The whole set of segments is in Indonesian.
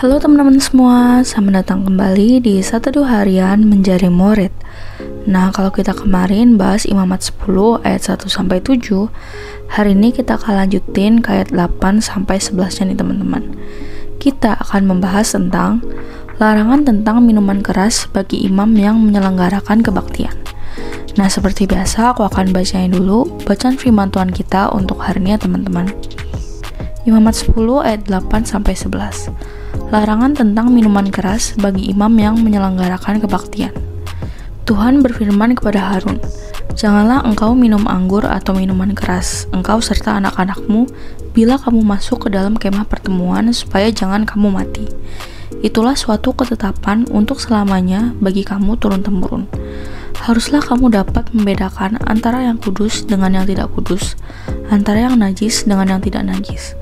Halo teman-teman semua, selamat datang kembali di Satu Dua Harian Menjadi Murid. Nah, kalau kita kemarin bahas Imamat 10 ayat 1-7, hari ini kita akan lanjutin ke ayat 8-11 nih teman-teman. Kita akan membahas tentang larangan tentang minuman keras bagi imam yang menyelenggarakan kebaktian. Nah, seperti biasa aku akan bacain dulu bacaan firman Tuhan kita untuk hari ini ya teman-teman. Imamat 10 ayat 8-11. Larangan tentang minuman keras bagi imam yang menyelenggarakan kebaktian. Tuhan berfirman kepada Harun, "Janganlah engkau minum anggur atau minuman keras, engkau serta anak-anakmu, bila kamu masuk ke dalam kemah pertemuan, supaya jangan kamu mati. Itulah suatu ketetapan untuk selamanya bagi kamu turun-temurun. Haruslah kamu dapat membedakan antara yang kudus dengan yang tidak kudus, antara yang najis dengan yang tidak najis.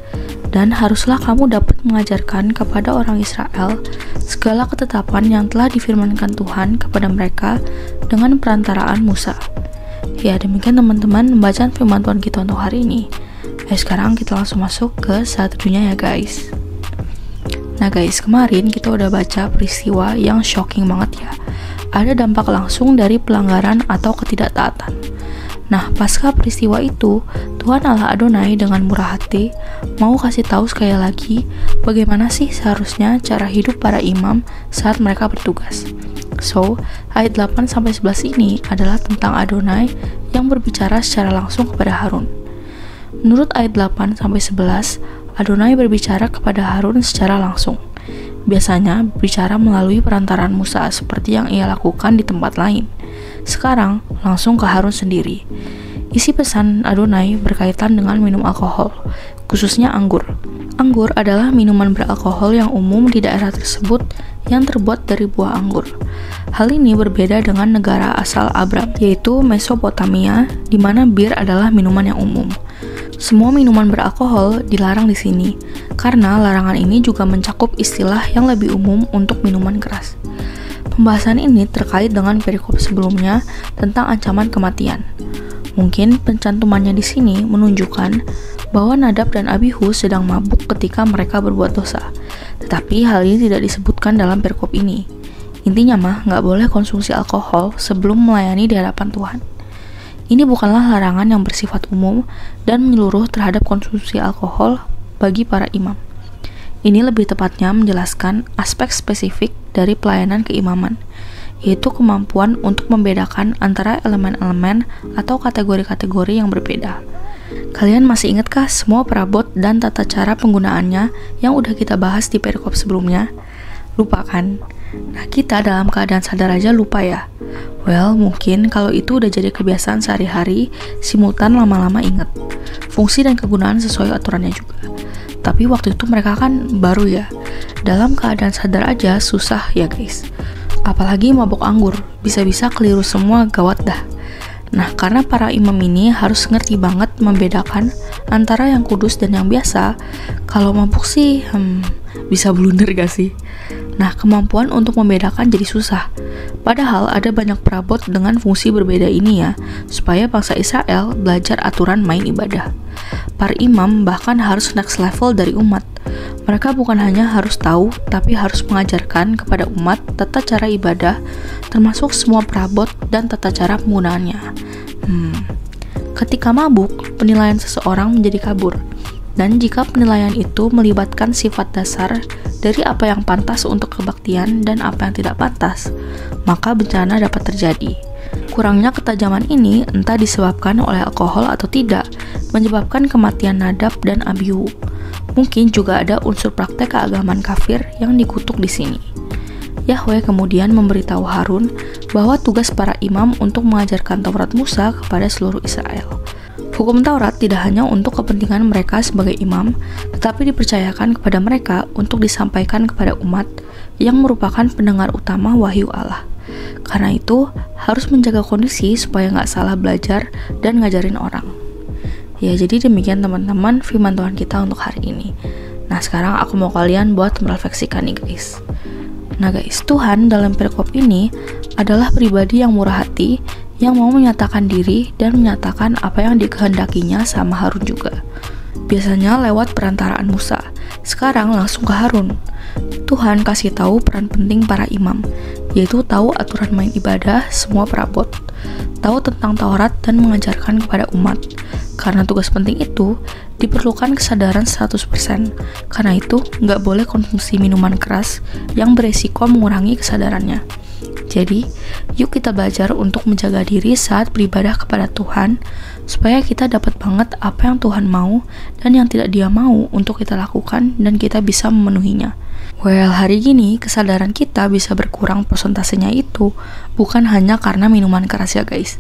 Dan haruslah kamu dapat mengajarkan kepada orang Israel segala ketetapan yang telah difirmankan Tuhan kepada mereka dengan perantaraan Musa." Ya, demikian teman-teman bacaan firman Tuhan kita untuk hari ini. Sekarang kita langsung masuk ke satunya ya guys. Nah guys, kemarin kita udah baca peristiwa yang shocking banget ya. Ada dampak langsung dari pelanggaran atau ketidaktaatan. Nah, pasca peristiwa itu, Tuhan Allah Adonai dengan murah hati mau kasih tahu sekali lagi bagaimana sih seharusnya cara hidup para imam saat mereka bertugas. So, ayat 8-11 ini adalah tentang Adonai yang berbicara secara langsung kepada Harun. Menurut ayat 8-11, Adonai berbicara kepada Harun secara langsung. Biasanya berbicara melalui perantaraan Musa seperti yang ia lakukan di tempat lain. Sekarang langsung ke Harun sendiri. Isi pesan Adonai berkaitan dengan minum alkohol, khususnya anggur. Anggur adalah minuman beralkohol yang umum di daerah tersebut yang terbuat dari buah anggur. Hal ini berbeda dengan negara asal Abram, yaitu Mesopotamia, di mana bir adalah minuman yang umum. Semua minuman beralkohol dilarang di sini, karena larangan ini juga mencakup istilah yang lebih umum untuk minuman keras. Pembahasan ini terkait dengan perikop sebelumnya tentang ancaman kematian. Mungkin pencantumannya di sini menunjukkan bahwa Nadab dan Abihu sedang mabuk ketika mereka berbuat dosa, tetapi hal ini tidak disebutkan dalam perikop ini. Intinya mah nggak boleh konsumsi alkohol sebelum melayani di hadapan Tuhan. Ini bukanlah larangan yang bersifat umum dan menyeluruh terhadap konsumsi alkohol bagi para imam. Ini lebih tepatnya menjelaskan aspek spesifik dari pelayanan keimaman, yaitu kemampuan untuk membedakan antara elemen-elemen atau kategori-kategori yang berbeda. Kalian masih ingatkah semua perabot dan tata cara penggunaannya yang udah kita bahas di perikop sebelumnya? Lupa kan? Nah, kita dalam keadaan sadar aja lupa ya. Well, mungkin kalau itu udah jadi kebiasaan sehari-hari, simultan lama-lama inget. Fungsi dan kegunaan sesuai aturannya juga. Tapi waktu itu mereka kan baru ya. Dalam keadaan sadar aja susah ya guys. Apalagi mabuk anggur, bisa-bisa keliru semua, gawat dah. Nah, karena para imam ini harus ngerti banget membedakan antara yang kudus dan yang biasa. Kalau mabuk sih, bisa blunder gak sih? Nah, kemampuan untuk membedakan jadi susah. Padahal ada banyak perabot dengan fungsi berbeda ini ya, supaya bangsa Israel belajar aturan main ibadah. Para imam bahkan harus next level dari umat. Mereka bukan hanya harus tahu, tapi harus mengajarkan kepada umat tata cara ibadah, termasuk semua perabot dan tata cara penggunaannya. Ketika mabuk, penilaian seseorang menjadi kabur. Dan jika penilaian itu melibatkan sifat dasar dari apa yang pantas untuk kebaktian dan apa yang tidak pantas, maka bencana dapat terjadi. Kurangnya ketajaman ini entah disebabkan oleh alkohol atau tidak, menyebabkan kematian Nadab dan Abihu. Mungkin juga ada unsur praktek keagamaan kafir yang dikutuk di sini. Yahweh kemudian memberitahu Harun bahwa tugas para imam untuk mengajarkan Taurat Musa kepada seluruh Israel. Hukum Taurat tidak hanya untuk kepentingan mereka sebagai imam, tetapi dipercayakan kepada mereka untuk disampaikan kepada umat yang merupakan pendengar utama wahyu Allah. Karena itu, harus menjaga kondisi supaya nggak salah belajar dan ngajarin orang. Ya, jadi demikian teman-teman firman Tuhan kita untuk hari ini. Nah, sekarang aku mau kalian buat merefleksikan nih guys. Nah guys, Tuhan dalam perikop ini adalah pribadi yang murah hati, yang mau menyatakan diri dan menyatakan apa yang dikehendakinya sama Harun juga. Biasanya lewat perantaraan Musa. sekarang langsung ke Harun. Tuhan kasih tahu peran penting para imam, yaitu tahu aturan main ibadah semua perabot, tahu tentang Taurat dan mengajarkan kepada umat. Karena tugas penting itu diperlukan kesadaran 100%. Karena itu nggak boleh konsumsi minuman keras yang beresiko mengurangi kesadarannya. Jadi, yuk kita belajar untuk menjaga diri saat beribadah kepada Tuhan, supaya kita dapat banget apa yang Tuhan mau dan yang tidak Dia mau untuk kita lakukan dan kita bisa memenuhinya. Well, hari gini kesadaran kita bisa berkurang persentasenya itu bukan hanya karena minuman keras ya guys.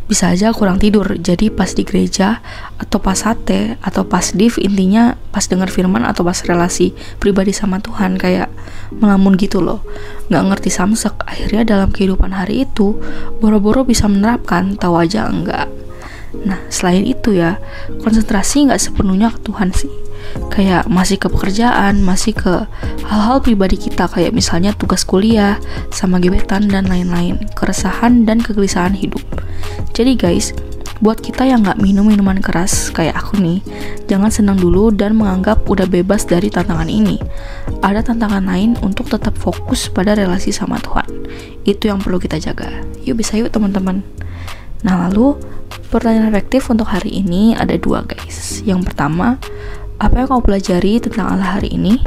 Bisa aja kurang tidur, jadi pas di gereja atau pas sate atau pas div, intinya pas dengar firman atau pas relasi pribadi sama Tuhan kayak melamun gitu loh, nggak ngerti samsek. Akhirnya dalam kehidupan hari itu boro-boro bisa menerapkan, tahu aja enggak. Nah, selain itu ya, konsentrasi nggak sepenuhnya ke Tuhan sih. Kayak masih ke pekerjaan, masih ke hal-hal pribadi kita, kayak misalnya tugas kuliah, sama gebetan dan lain-lain, keresahan dan kegelisahan hidup. Jadi guys, buat kita yang nggak minum minuman keras kayak aku nih, jangan senang dulu dan menganggap udah bebas dari tantangan ini. Ada tantangan lain untuk tetap fokus pada relasi sama Tuhan. Itu yang perlu kita jaga. Yuk bisa yuk teman-teman. Nah lalu, pertanyaan efektif untuk hari ini ada 2 guys. Yang pertama, apa yang kamu pelajari tentang Allah hari ini?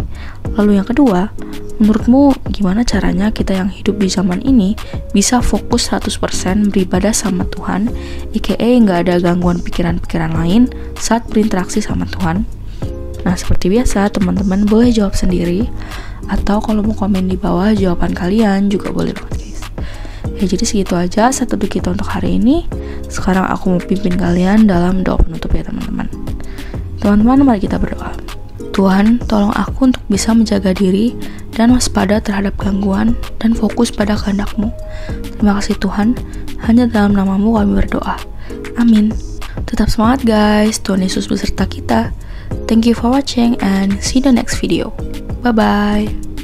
Lalu yang kedua, menurutmu gimana caranya kita yang hidup di zaman ini bisa fokus 100% beribadah sama Tuhan, aka nggak ada gangguan pikiran-pikiran lain saat berinteraksi sama Tuhan? Nah, seperti biasa, teman-teman boleh jawab sendiri, atau kalau mau komen di bawah jawaban kalian juga boleh banget guys. Ya jadi segitu aja satu kita untuk hari ini. Sekarang aku mau pimpin kalian dalam doa penutup ya teman-teman. Teman-teman, mari kita berdoa. Tuhan, tolong aku untuk bisa menjaga diri dan waspada terhadap gangguan dan fokus pada kehendak-Mu. Terima kasih Tuhan, hanya dalam nama-Mu kami berdoa. Amin. Tetap semangat guys, Tuhan Yesus beserta kita. Thank you for watching and see you in the next video. Bye-bye.